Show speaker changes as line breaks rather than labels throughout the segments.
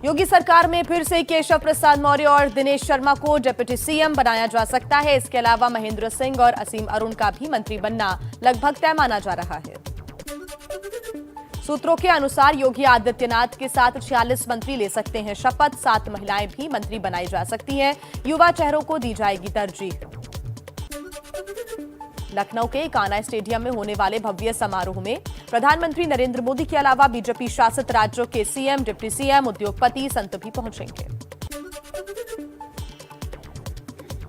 योगी सरकार में फिर से केशव प्रसाद मौर्य और दिनेश शर्मा को डिप्टी सीएम बनाया जा सकता है। इसके अलावा महेंद्र सिंह और असीम अरुण का भी मंत्री बनना लगभग तय माना जा रहा है। सूत्रों के अनुसार योगी आदित्यनाथ के साथ 46 मंत्री ले सकते हैं शपथ। 7 महिलाएं भी मंत्री बनाई जा सकती हैं। युवा चेहरों को दी जाएगी तरजीह। लखनऊ के कान्हा स्टेडियम में होने वाले भव्य समारोह में प्रधानमंत्री नरेंद्र मोदी के अलावा बीजेपी शासित राज्यों के सीएम, डिप्टी सीएम, उद्योगपति, संत भी पहुंचेंगे।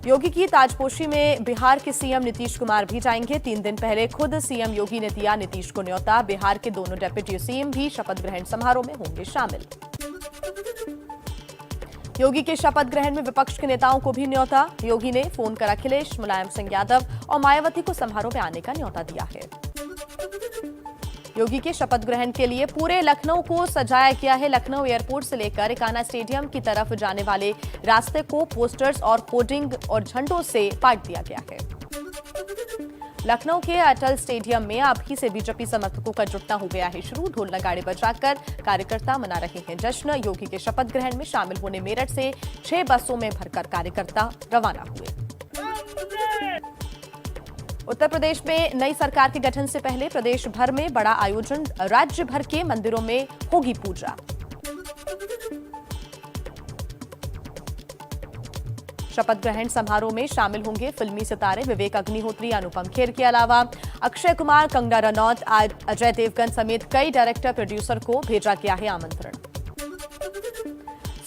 योगी की ताजपोशी में बिहार के सीएम नीतीश कुमार भी जाएंगे। 3 दिन पहले खुद सीएम योगी ने दिया नीतीश को न्योता। बिहार के दोनों डिप्टी सीएम भी शपथ ग्रहण समारोह में होंगे शामिल। योगी के शपथ ग्रहण में विपक्ष के नेताओं को भी न्योता। योगी ने फोन कर अखिलेश, मुलायम सिंह यादव और मायावती को समारोह में आने का न्योता दिया है। योगी के शपथ ग्रहण के लिए पूरे लखनऊ को सजाया गया है। लखनऊ एयरपोर्ट से लेकर कान्हा स्टेडियम की तरफ जाने वाले रास्ते को पोस्टर्स और होर्डिंग और झंडों से पाट दिया गया है। लखनऊ के अटल स्टेडियम में अभी से बीजेपी समर्थकों का जुटना हो गया है शुरू। ढोल नगाड़े बजाकर कार्यकर्ता मना रहे हैं जश्न। योगी के शपथ ग्रहण में शामिल होने मेरठ से 6 बसों में भरकर कार्यकर्ता रवाना हुए। उत्तर प्रदेश में नई सरकार के गठन से पहले प्रदेश भर में बड़ा आयोजन। राज्य भर के मंदिरों में होगी पूजा। शपथ ग्रहण समारोह में शामिल होंगे फिल्मी सितारे विवेक अग्निहोत्री, अनुपम खेर के अलावा अक्षय कुमार, कंगना रनौत, अजय देवगन समेत कई डायरेक्टर, प्रोड्यूसर को भेजा गया है आमंत्रण।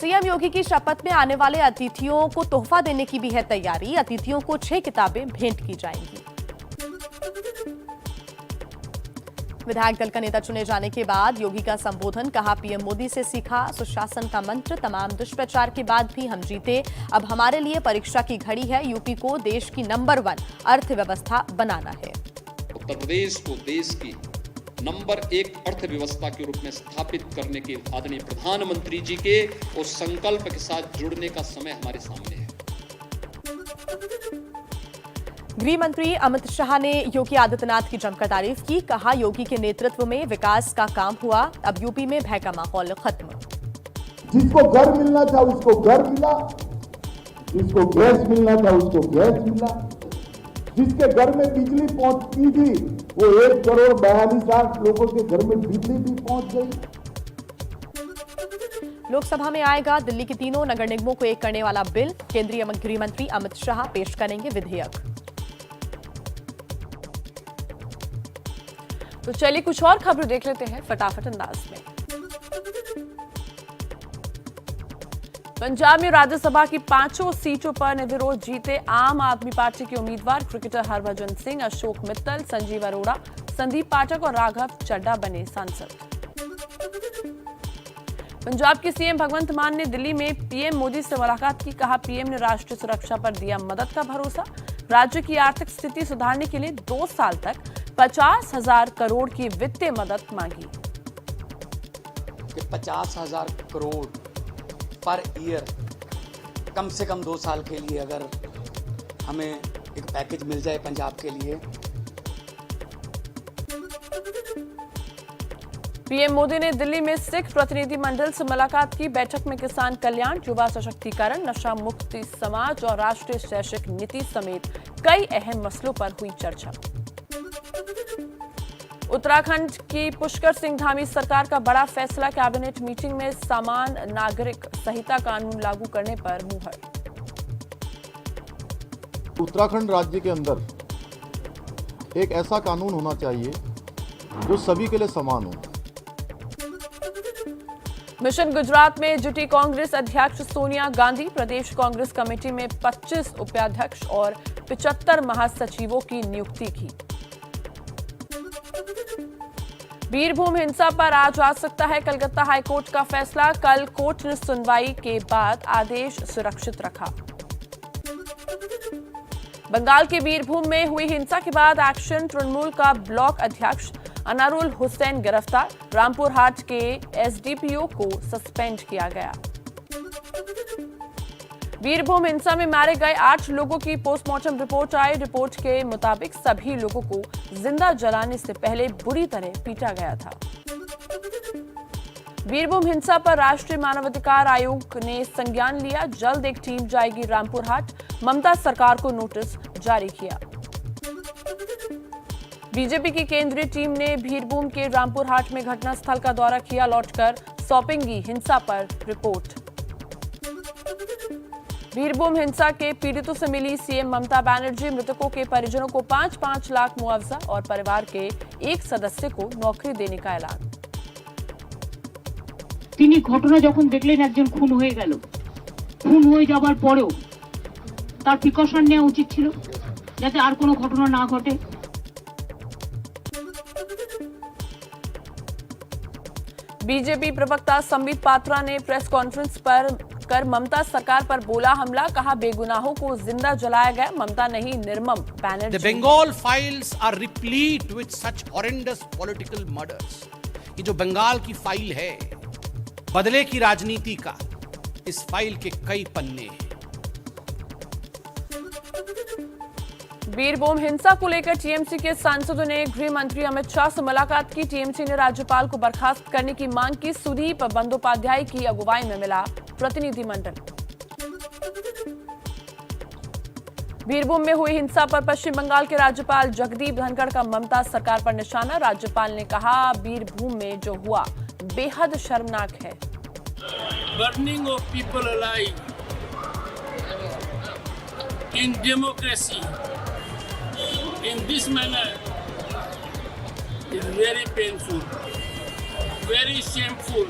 सीएम योगी की शपथ में आने वाले अतिथियों को तोहफा देने की भी है तैयारी। अतिथियों को 6 किताबें भेंट की जाएंगी। विधायक दल का नेता चुने जाने के बाद योगी का संबोधन, कहा पीएम मोदी से सीखा सुशासन का मंत्र। तमाम दुष्प्रचार के बाद भी हम जीते। अब हमारे लिए परीक्षा की घड़ी है। यूपी को देश की नंबर 1 अर्थव्यवस्था बनाना है।
उत्तर प्रदेश को देश की नंबर 1 अर्थव्यवस्था के रूप में स्थापित करने के आदरणीय प्रधानमंत्री जी के उस संकल्प के साथ जुड़ने का समय हमारे सामने है।
गृह मंत्री अमित शाह ने योगी आदित्यनाथ की जमकर तारीफ की। कहा योगी के नेतृत्व में विकास का काम हुआ। अब यूपी में भय का माहौल खत्म।
जिसको घर मिलना था उसको घर मिला, जिसको गैस मिलना था उसको गैस मिला, जिसके घर में बिजली पहुंचती थी वो 1,42,00,000 लोगों के घर में बिजली भी पहुंच गई।
लोकसभा में आएगा दिल्ली की तीनों नगर निगमों को एक करने वाला बिल। केंद्रीय गृह मंत्री अमित शाह पेश करेंगे विधेयक।
तो चलिए कुछ और खबर देख लेते हैं फटाफट अंदाज में। पंजाब में राज्यसभा की 5 सीटों पर निर्विरोध जीते आम आदमी पार्टी के उम्मीदवार क्रिकेटर हरभजन सिंह, अशोक मित्तल, संजीव अरोड़ा, संदीप पाठक और राघव चड्ढा बने सांसद। पंजाब के सीएम भगवंत मान ने दिल्ली में पीएम मोदी से मुलाकात की। कहा पीएम ने राष्ट्रीय सुरक्षा पर दिया मदद का भरोसा। राज्य की आर्थिक स्थिति सुधारने के लिए 2 साल तक 50,000 करोड़ की वित्तीय मदद मांगी।
50,000 करोड़ पर ईयर कम से कम 2 साल के लिए अगर हमें एक पैकेज मिल जाए पंजाब के लिए।
पीएम मोदी ने दिल्ली में सिख प्रतिनिधि मंडल से मुलाकात की। बैठक में किसान कल्याण, युवा सशक्तिकरण, नशा मुक्ति समाज और राष्ट्रीय शैक्षिक नीति समेत कई अहम मसलों पर हुई चर्चा। उत्तराखंड की पुष्कर सिंह धामी सरकार का बड़ा फैसला। कैबिनेट मीटिंग में समान नागरिक संहिता कानून लागू करने पर मुहर।
उत्तराखंड राज्य के अंदर एक ऐसा कानून होना चाहिए जो सभी के लिए समान हो।
मिशन गुजरात में जुटी कांग्रेस अध्यक्ष सोनिया गांधी। प्रदेश कांग्रेस कमेटी में 25 उपाध्यक्ष और 75 महासचिवों की नियुक्ति की। बीरभूम हिंसा पर आज आ सकता है कलकत्ता हाईकोर्ट का फैसला। कल कोर्ट ने सुनवाई के बाद आदेश सुरक्षित रखा। बंगाल के बीरभूम में हुई हिंसा के बाद एक्शन तृणमूल का ब्लॉक अध्यक्ष अनारुल हुसैन गिरफ्तार। रामपुर हाट के एसडीपीओ को सस्पेंड किया गया। बीरभूम हिंसा में मारे गए 8 लोगों की पोस्टमार्टम रिपोर्ट आई। रिपोर्ट के मुताबिक सभी लोगों को जिंदा जलाने से पहले बुरी तरह पीटा गया था। बीरभूम हिंसा पर राष्ट्रीय मानवाधिकार आयोग ने संज्ञान लिया। जल्द एक टीम जाएगी रामपुर हाट। ममता सरकार को नोटिस जारी किया। बीजेपी की केंद्रीय टीम ने बीरभूम के रामपुर हाट में घटनास्थल का दौरा किया। लौटकर सौंपेंगी हिंसा पर रिपोर्ट। बीरभूम हिंसा के पीड़ितों से मिली सीएम ममता बनर्जी। मृतकों के परिजनों को 5-5 लाख मुआवजा और परिवार के एक सदस्य को नौकरी देने का ऐलान।
তিনি ঘটনা যখন দেখলেন একজন খুন হয়ে গেল, খুন হয়ে যাবার পরেও তার প্রিকশন নেওয়া উচিত ছিল যাতে আর কোনো ঘটনা না ঘটে।
बीजेपी प्रवक्ता संबित पात्रा ने प्रेस कॉन्फ्रेंस पर कर ममता सरकार पर बोला हमला। कहा बेगुनाहों को जिंदा जलाया गया, ममता नहीं निर्मम Banerjee.
The Bengal files are replete with such horrendous political murders। ये जो बंगाल की फाइल है, बदले की राजनीति का, इस फाइल के कई पन्ने हैं।
बीरभूम हिंसा को लेकर टीएमसी के सांसदों ने गृह मंत्री अमित शाह से मुलाकात की। टीएमसी ने राज्यपाल को बर्खास्त करने की मांग की। सुदीप बंदोपाध्याय की अगुवाई में मिला प्रतिनिधिमंडल। बीरभूम में हुई हिंसा पर पश्चिम बंगाल के राज्यपाल जगदीप धनखड़ का ममता सरकार पर निशाना। राज्यपाल ने कहा बीरभूम में जो हुआ बेहद शर्मनाक है।
Burning of people alive in democracy in this manner is very painful, very shameful.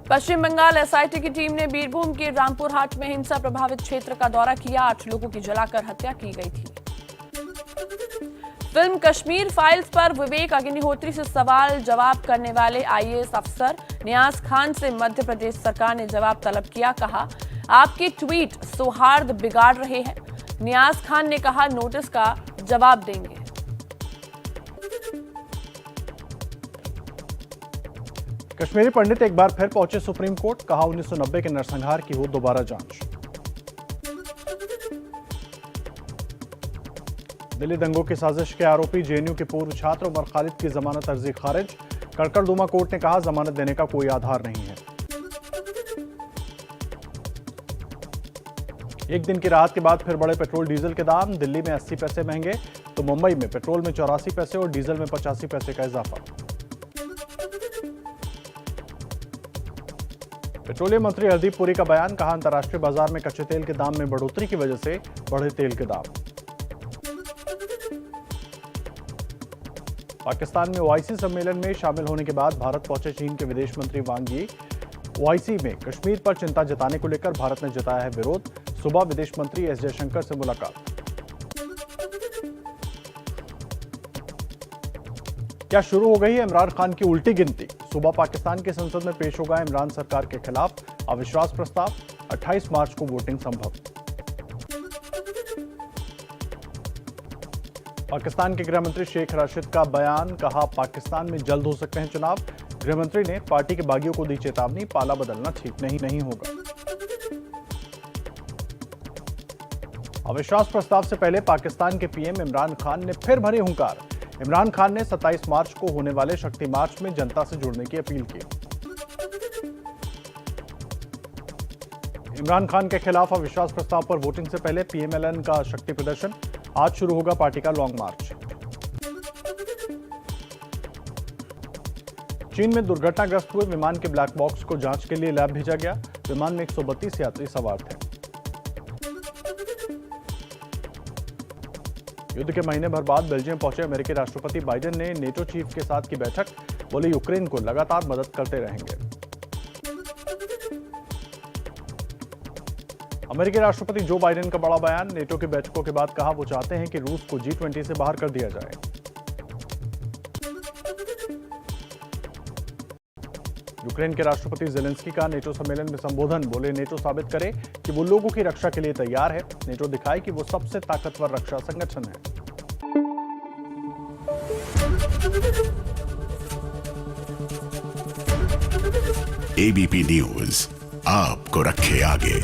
Paschim Bengal SIT की टीम ने बीरभूम के रामपुर हाट में हिंसा प्रभावित क्षेत्र का दौरा किया। 8 लोगों की जलाकर हत्या की गई थी। फिल्म कश्मीर फाइल्स पर विवेक अग्निहोत्री से सवाल जवाब करने वाले आईएएस अफसर नियाज खान से मध्य प्रदेश सरकार ने जवाब तलब किया। कहा आपके ट्वीट सौहार्द बिगाड़ रहे हैं। नियाज खान ने कहा नोटिस का जवाब देंगे।
कश्मीरी पंडित एक बार फिर पहुंचे सुप्रीम कोर्ट। कहा 1990 के नरसंहार की हो दोबारा जांच। दिल्ली दंगों की साजिश के आरोपी जेएनयू के पूर्व छात्र उमर खालिद की जमानत अर्जी खारिज। कड़कड़दुमा कोर्ट ने कहा जमानत देने का कोई आधार नहीं है। एक दिन की राहत के बाद फिर बढ़े पेट्रोल डीजल के दाम। दिल्ली में 80 पैसे महंगे तो मुंबई में पेट्रोल में 84 पैसे और डीजल में 85 पैसे का इजाफा। पेट्रोलियम मंत्री हरदीप पुरी का बयान। कहा अंतर्राष्ट्रीय बाजार में कच्चे तेल के दाम में बढ़ोतरी की वजह से बढ़े तेल के दाम। पाकिस्तान में ओआईसी सम्मेलन में शामिल होने के बाद भारत पहुंचे चीन के विदेश मंत्री वांग यी। ओआईसी में कश्मीर पर चिंता जताने को लेकर भारत ने जताया है विरोध। सुबह विदेश मंत्री एस जयशंकर से मुलाकात। क्या शुरू हो गई है इमरान खान की उल्टी गिनती। सुबह पाकिस्तान की संसद में पेश होगा इमरान सरकार के खिलाफ अविश्वास प्रस्ताव। 28 मार्च को वोटिंग संभव। पाकिस्तान के गृहमंत्री शेख राशिद का बयान। कहा पाकिस्तान में जल्द हो सकते हैं चुनाव। गृहमंत्री ने पार्टी के बागियों को दी चेतावनी। पाला बदलना ठीक नहीं होगा। अविश्वास प्रस्ताव से पहले पाकिस्तान के पीएम इमरान खान ने फिर भरी हुंकार। इमरान खान ने 27 मार्च को होने वाले शक्ति मार्च में जनता से जुड़ने की अपील की। इमरान खान के खिलाफ अविश्वास प्रस्ताव पर वोटिंग से पहले पीएमएलएन का शक्ति प्रदर्शन। आज शुरू होगा पार्टी का लॉन्ग मार्च। चीन में दुर्घटनाग्रस्त हुए विमान के ब्लैक बॉक्स को जांच के लिए लैब भेजा गया। विमान में 132 यात्री सवार थे। युद्ध के महीने भर बाद बेल्जियम पहुंचे अमेरिकी राष्ट्रपति बाइडेन ने नेटो चीफ के साथ की बैठक। बोले यूक्रेन को लगातार मदद करते रहेंगे। अमेरिकी राष्ट्रपति जो बाइडेन का बड़ा बयान। नेटो की बैठकों के बाद कहा वो चाहते हैं कि रूस को G20 से बाहर कर दिया जाए। यूक्रेन के राष्ट्रपति जेलेंस्की का नेटो सम्मेलन में संबोधन। बोले नेटो साबित करे कि वो लोगों की रक्षा के लिए तैयार है। नेटो दिखाए कि वो सबसे ताकतवर रक्षा संगठन है।
एबीपी न्यूज आपको रखे आगे।